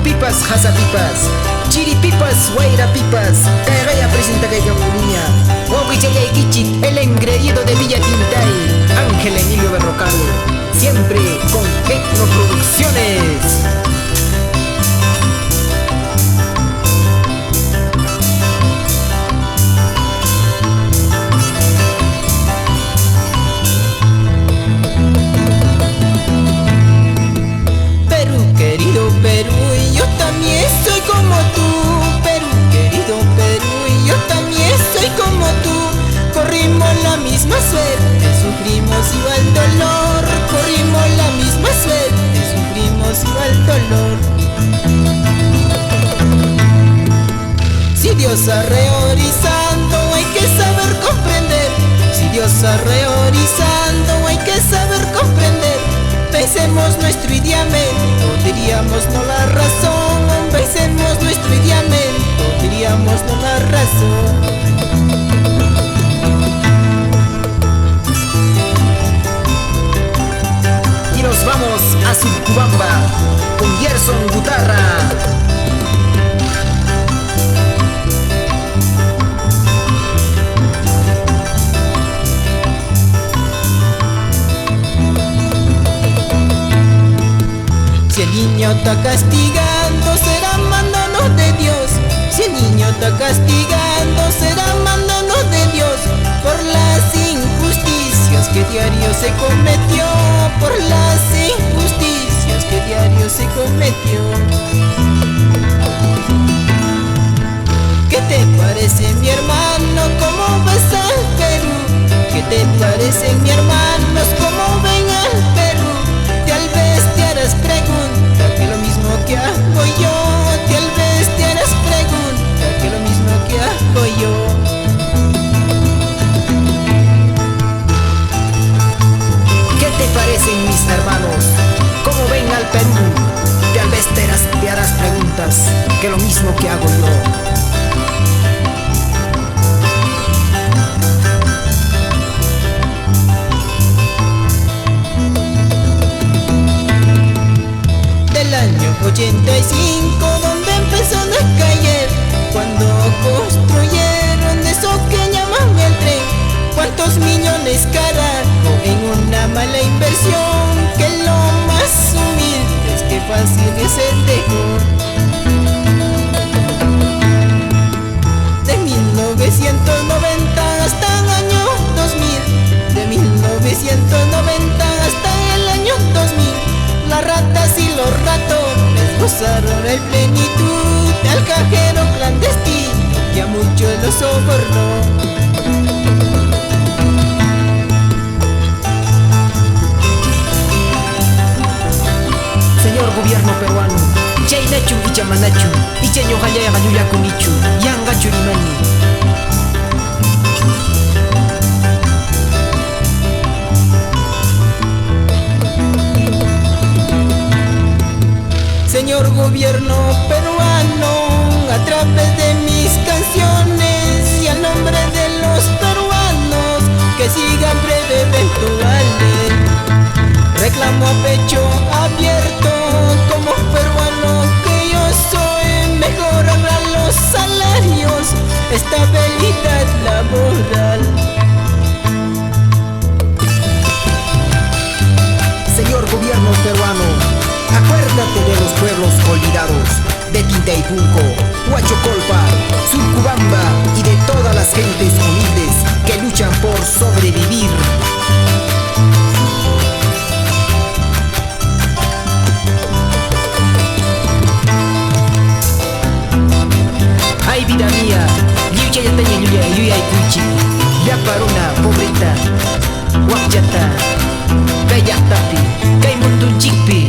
Pipas, jasapipas, chiripipas, guairapipas, Caegaya presenta que Niña, Kichik, el engreído de Villa Tintay, Ángel Emilio Berrocal, siempre con Tecnoproducciones. Suerte, sufrimos igual dolor, corrimos la misma suerte, sufrimos igual dolor. Si Dios ha reorganizando, hay que saber comprender. Si Dios ha reorganizando, hay que saber comprender. Pensemos nuestro ideamento, diríamos no la razón. Pensemos nuestro ideamento, diríamos no la razón. Nos vamos a Surcubamba con Gerson Guitarra. Si el niño está castigando, será mandanos de Dios. Si el niño está castigando, será mandanos de Dios. Por las injusticias que diario se cometió, por las injusticias que diario se cometió. ¿Qué te parece, mi hermano? ¿Cómo ves al Perú? ¿Qué te parece, mi hermanos? ¿Cómo ven al Perú? Tal vez te harás pregunta que lo mismo que hago yo. Tal vez te harás pregunta que lo mismo que hago yo. ¿Qué te parecen, mis hermanos? ¿Cómo ven al Perú? Tal vez te harás preguntas que lo mismo que hago yo. Del año 85, donde empezó a caer, cuando construyeron eso que llaman el tren. ¿Cuántos millones carajo en una mala inversión? Que lo más humilde es que fácil que se dejó. De 1990 hasta el año 2000, de 1990 hasta el año 2000, las ratas y los ratones gozaron el plenitud. Al cajero clandestino que a muchos lo sobornó. Señor gobierno peruano, Chaynachu y Chamanachu, y Cheño Jaya Gayuya Kunichu, Yanga Churimani. Señor gobierno peruano, a través de mis canciones y al nombre de los peruanos que sigan breve eventuales, reclamo a pecho abierto como peruano que yo soy, mejorar los salarios, estabilidad laboral. Señor gobierno peruano, acuérdate de los pueblos olvidados, de Tintaypunco, Huachocolpa, Surcubamba y de todas las gentes humildes que luchan por sobrevivir. Ay vida mía, yuya ya tenía yuya y cuichi, ya para una pobreta, guachata, kayatapi, kay mundo chipi.